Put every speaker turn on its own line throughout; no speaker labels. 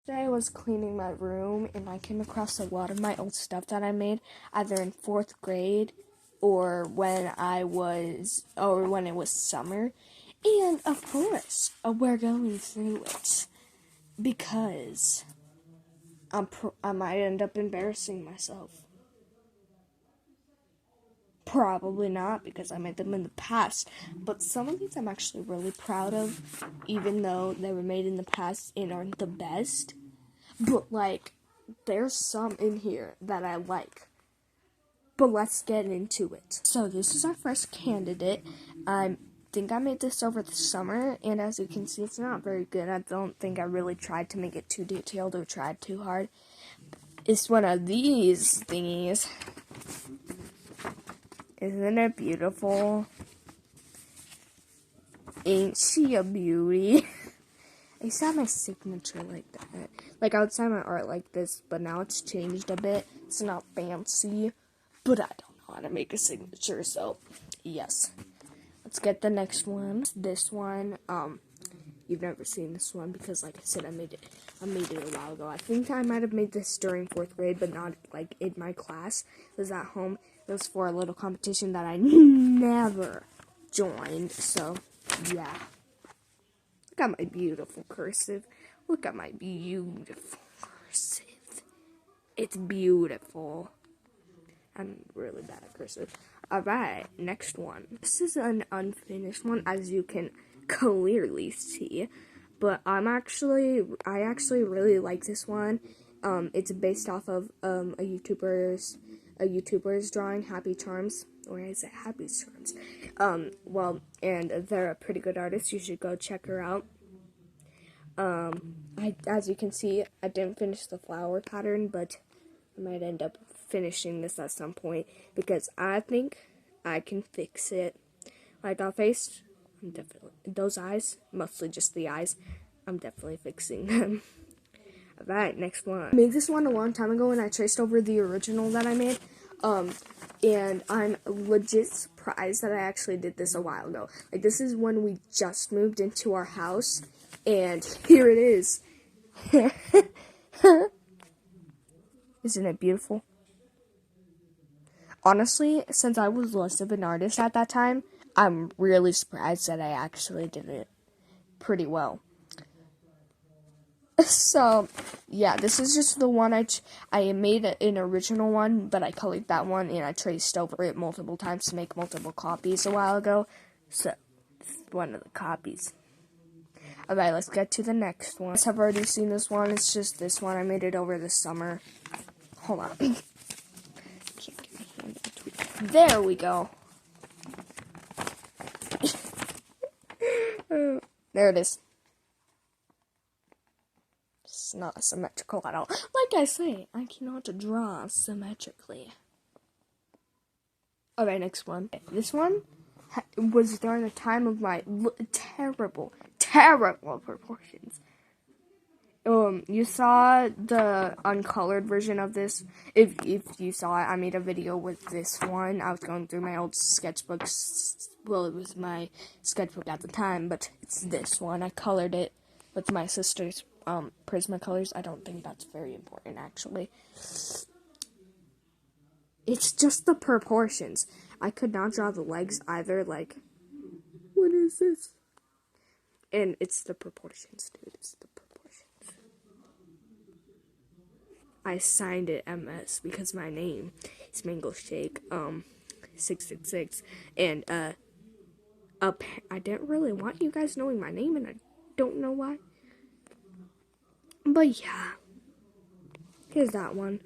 Today I was cleaning my room and I came across a lot of my old stuff that I made either in 4th grade or when it was summer. And of course, we're going through it because I might end up embarrassing myself. Probably not, because I made them in the past. But some of these I'm actually really proud of, even though they were made in the past and aren't the best. But, there's some in here that I like. But let's get into it. So, this is our first candidate. I think I made this over the summer, and as you can see, it's not very good. I don't think I really tried to make it too detailed or tried too hard. It's one of these thingies. Isn't it beautiful? Ain't she a beauty? I saw my signature like that. Like, I would sign my art like this, but now it's changed a bit. It's not fancy, but I don't know how to make a signature, so yes. Let's get the next one. This one, you've never seen this one because, like I said, I made it a while ago. I think I might have made this during 4th grade, but not, like, in my class. It was at home. It was for a little competition that I never joined, so, yeah. Look at my beautiful cursive. Look at my beautiful cursive. It's beautiful. I'm really bad at cursive. Alright, next one. This is an unfinished one, as you can clearly see. But I actually really like this one. It's based off of a YouTuber's drawing, Happy Charms. Or is it Happy Charms? And they're a pretty good artist. You should go check her out. As you can see, I didn't finish the flower pattern, but I might end up finishing this at some point because I think I can fix it. Like that face, those eyes, mostly just the eyes, I'm definitely fixing them. Alright, next one. I made this one a long time ago and I traced over the original that I made. And I'm legit surprised that I actually did this a while ago. Like, this is when we just moved into our house, and here it is. Isn't it beautiful? Honestly, since I was less of an artist at that time, I'm really surprised that I actually did it pretty well. So, yeah, this is just the one I made an original one, but I colored that one and I traced over it multiple times to make multiple copies a while ago. So, this is one of the copies. Alright, let's get to the next one. I've already seen this one. It's just this one. I made it over the summer. Hold on. Can't get my hand in between. There we go. There it is. It's not symmetrical at all. Like I say, I cannot draw symmetrically. Alright, next one. This one was during a time of my terrible proportions. You saw the uncolored version of this. If you saw it, I made a video with this one. I was going through my old sketchbooks. Well, it was my sketchbook at the time, but it's this one. I colored it with my sister's Prismacolors. I don't think that's very important, actually. It's just the proportions. I could not draw the legs either. Like, what is this? And it's the proportions, dude. It's the proportions. I signed it MS because my name is Mango Shake 666, and I didn't really want you guys knowing my name, and I don't know why. But yeah, here's that one.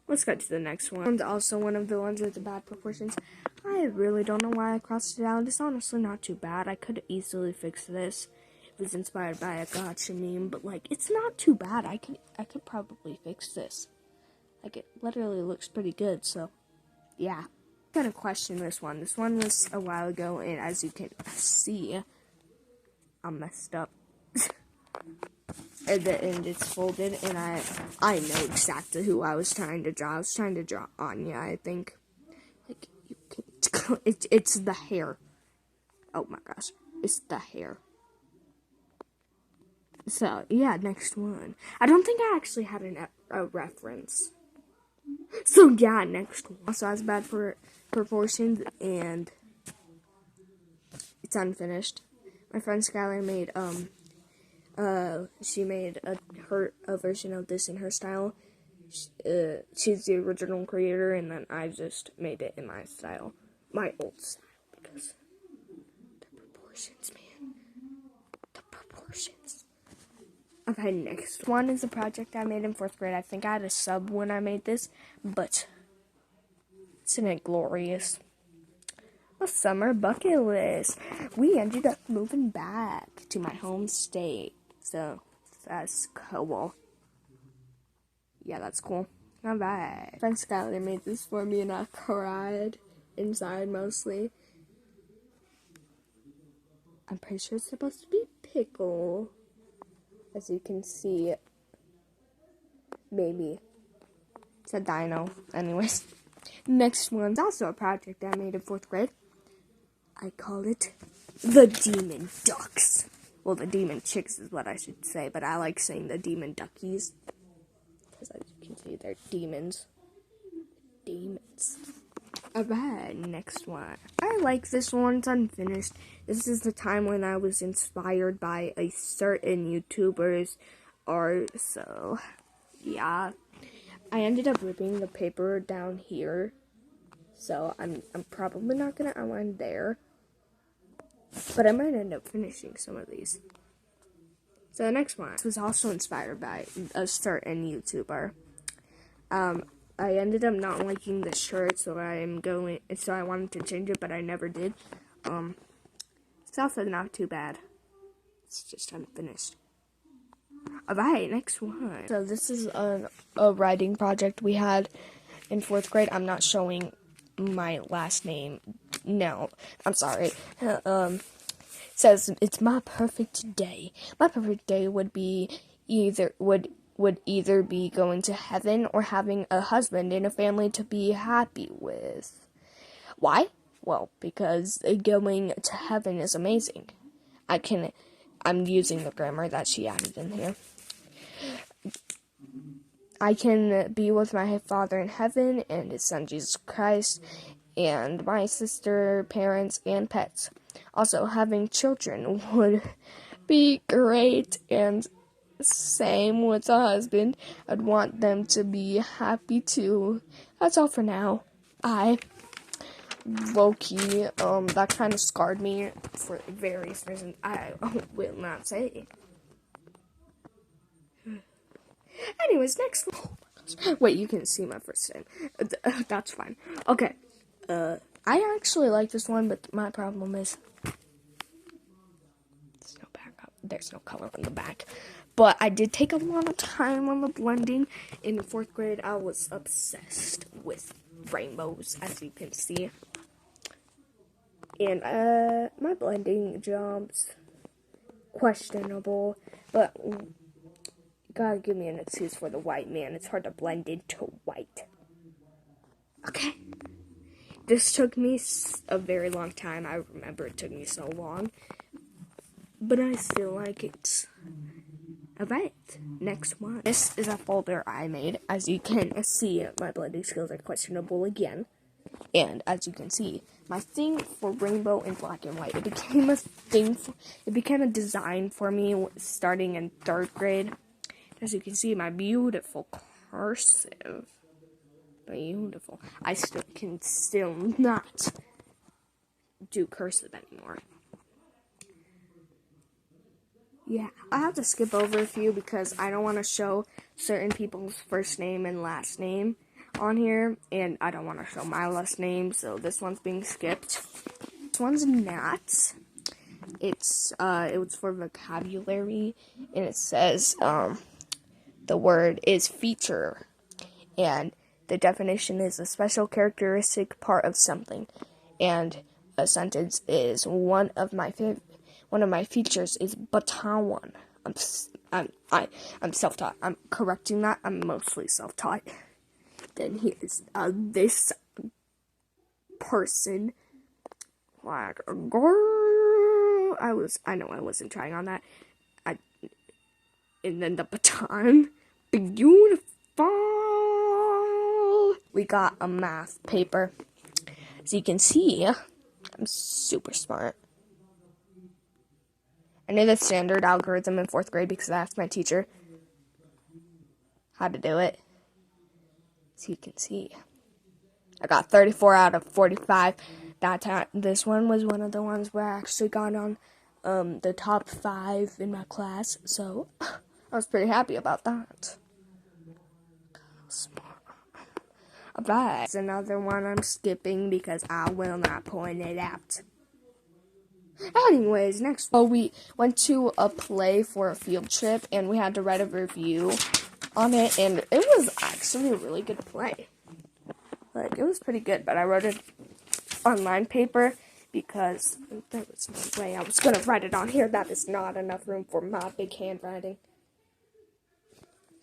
Let's get to the next one. It's also one of the ones with the bad proportions. I really don't know why I crossed it out. It's honestly not too bad. I could easily fix this. It was inspired by a gotcha meme, but like, it's not too bad. I could probably fix this. Like, it literally looks pretty good, so yeah. I'm gonna question this one. This one was a while ago, and as you can see, I'm messed up. And it's folded, and I know exactly who I was trying to draw. I was trying to draw Anya, I think. Like, you can, it's the hair. Oh my gosh, it's the hair. So, yeah, next one. I don't think I actually had a reference. So, yeah, next one. Also has bad proportions, and it's unfinished. My friend Skylar made, she made a version of this in her style. She's the original creator, and then I just made it in my style. My old style, because the proportions, man. The proportions. Okay, next one is a project I made in 4th grade. I think I had a sub when I made this, but isn't it glorious? A summer bucket list. We ended up moving back to my home state, so that's cool. Yeah, that's cool. Alright. Friend Skylar made this for me and I cried inside mostly. I'm pretty sure it's supposed to be pickle. As you can see, maybe. It's a dino. Anyways. Next one's also a project I made in 4th grade. I call it the Demon Ducks. Well, the Demon Chicks is what I should say, but I like saying the Demon Duckies. Because as you can see, they're demons. Demons. Alright, next one. I like this one. It's unfinished. This is the time when I was inspired by a certain YouTuber's art, so yeah. I ended up ripping the paper down here, so I'm probably not gonna outline there, but I might end up finishing some of these. So the next one was also inspired by a certain YouTuber. I ended up not liking the shirt, so I wanted to change it, but I never did. It's also not too bad. It's just unfinished. Alright, next one. So this is a writing project we had in 4th grade. I'm not showing my last name. No, I'm sorry. Says it's my perfect day. My perfect day would be would either be going to heaven or having a husband and a family to be happy with. Why? Well, because going to heaven is amazing. I'm using the grammar that she added in here. I can be with my Father in heaven and His Son Jesus Christ and my sister, parents, and pets. Also, having children would be great, and same with a husband. I'd want them to be happy too. That's all for now. Low-key, that kind of scarred me for various reasons I will not say. Anyways, next. Oh my gosh. Wait, you can see my first name. That's fine. Okay. I actually like this one, but my problem is there's no color on the back. But I did take a lot of time on the blending. In 4th grade, I was obsessed with rainbows, as you can see. And my blending job's questionable, but gotta give me an excuse for the white, man. It's hard to blend into white. Okay. This took me a very long time. I remember it took me so long. But I feel like it's alright. Next one. This is a folder I made. As you can see, my blending skills are questionable again. And as you can see, my thing for rainbow and black and white, it became a design for me starting in 3rd grade. As you can see, my beautiful cursive. Beautiful. I can still not do cursive anymore. Yeah, I have to skip over a few because I don't want to show certain people's first name and last name on here, and I don't want to show my last name, so this one's being skipped. This one's not. It was for vocabulary, and it says, the word is feature, and the definition is a special characteristic part of something, and a sentence is one of my features is batawan. I'm self-taught. I'm correcting that. I'm mostly self-taught. Then here's this person. Like a girl. I know I wasn't trying on that. And then the baton. Beautiful. We got a math paper. As you can see, I'm super smart. I knew the standard algorithm in 4th grade because I asked my teacher how to do it. As you can see, I got 34 out of 45 that time. This one was one of the ones where I actually got on the top 5 in my class, so I was pretty happy about that. Smart. Alright, it's another one I'm skipping because I will not point it out. Anyways, next we went to a play for a field trip and we had to write a review on it, and it was actually a really good play. Like, it was pretty good, but I wrote it on line paper because there was no way I was gonna write it on here. That is not enough room for my big handwriting.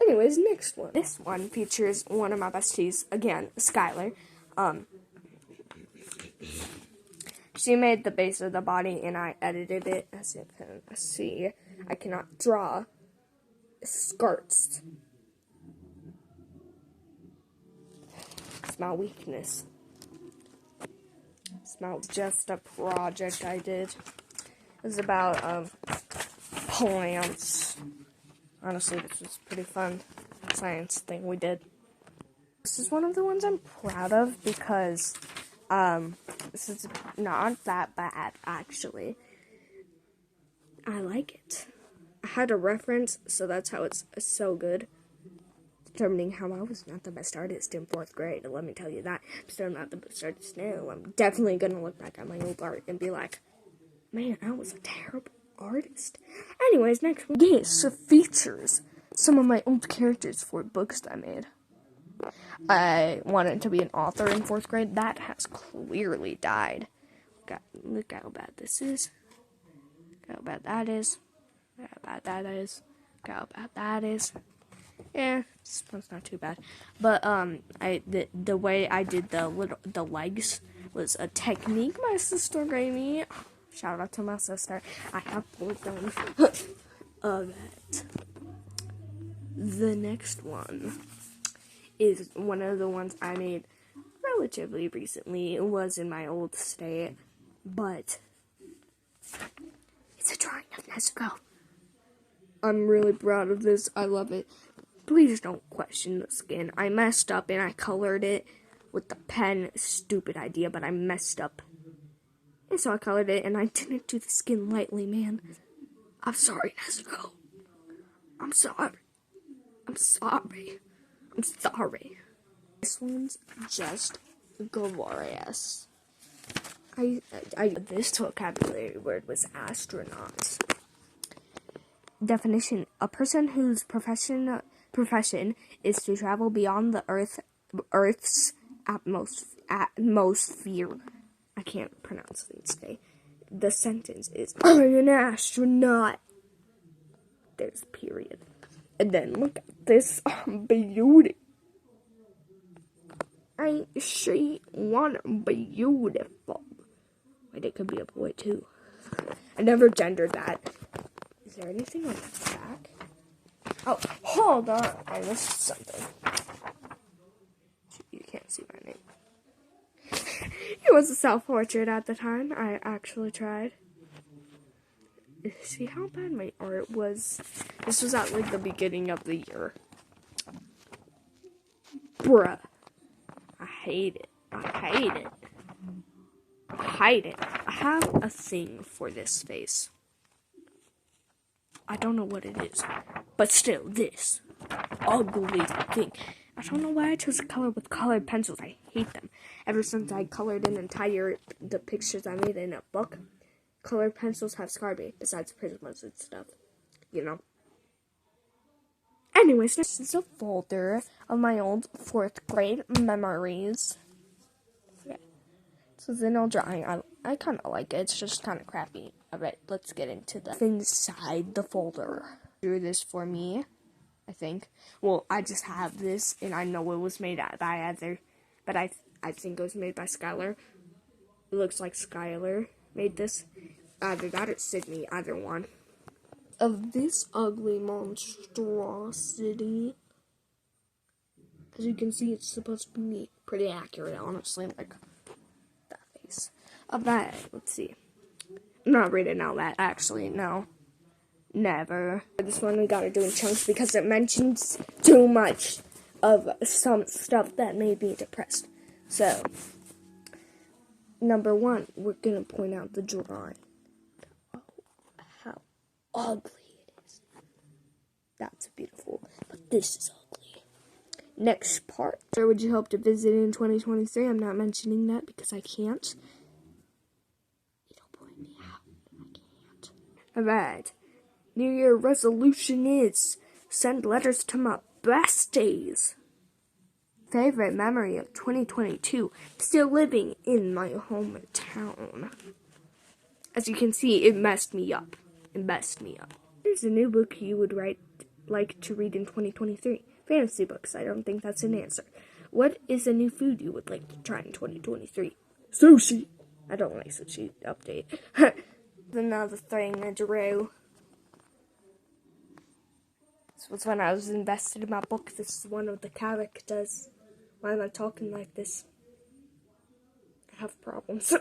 Anyways, next one. This one features one of my besties, again, Skylar. She made the base of the body, and I edited it. As you can see, I cannot draw skirts. It's my weakness. It's not just a project I did. It was about plants. Honestly, this was a pretty fun science thing we did. This is one of the ones I'm proud of because this is not that bad, actually. I like it. I had a reference, so that's how it's so good. Determining how I was not the best artist in 4th grade, let me tell you that. I'm still not the best artist now. I'm definitely going to look back at my old art and be like, man, I was a terrible artist. Anyways, next one. Yes, features some of my old characters for books that I made. I wanted to be an author in 4th grade. That has clearly died. Look how bad this is. Look how bad that is. Look how bad that is. Look how bad that is. Yeah, this one's not too bad. But the way I did the legs was a technique my sister gave me. Shout out to my sister. I have both done of it. The next one is one of the ones I made relatively recently. It was in my old state, but it's a drawing of Nezuko. I'm really proud of this. I love it. Please don't question the skin. I messed up and I colored it with the pen. Stupid idea, but I messed up. And so I colored it and I didn't do the skin lightly, man. I'm sorry, Nezuko. I'm sorry. I'm sorry. I'm sorry. This one's just glorious. This vocabulary word was astronaut. Definition: a person whose profession is to travel beyond the Earth's atmosphere. I can't pronounce things today. The sentence is, I'm an astronaut. There's a period. And then look at this beauty. Ain't she one beautiful? Wait, it could be a boy too. I never gendered that. Is there anything on the back? Oh, hold on. I missed something. You can't see my name. It was a self-portrait at the time. I actually tried. See how bad my art was? This was at like the beginning of the year. Bruh. I hate it. I hate it. I hate it. I have a thing for this face. I don't know what it is. But still, this ugly thing. I don't know why I chose to color with colored pencils. I hate them. Ever since I colored the pictures I made in a book, colored pencils have scarred me, besides Prismas and stuff, you know. Anyways, this is a folder of my old 4th grade memories. Okay. So then I'll drawing. I kind of like it. It's just kind of crappy. Alright, let's get into the things inside the folder. Drew this for me, I think. Well, I just have this, and I know it was made by other, but I think it was made by Skylar. It looks like Skylar made this. Either that or Sydney, either one. of this ugly monstrosity. As you can see, it's supposed to be pretty accurate, honestly, like that face of that. Let's see. I'm not reading out that, actually, no. Never. This one we gotta do in chunks because it mentions too much of some stuff that made me depressed. So, number 1, we're gonna point out the drawing. Oh, how ugly it is. That's beautiful, but this is ugly. Next part. Where would you hope to visit in 2023? I'm not mentioning that because I can't. It'll point me out. I can't. Alright. New Year resolution is send letters to my besties. Favorite memory of 2022. Still living in my hometown. As you can see, it messed me up. Here's a new book you would like to read in 2023. Fantasy books. I don't think that's an answer. What is a new food you would like to try in 2023? Sushi. I don't like sushi. Update. Another thing I drew. This was when I was invested in my book. This is one of the characters. Why am I talking like this? I have problems.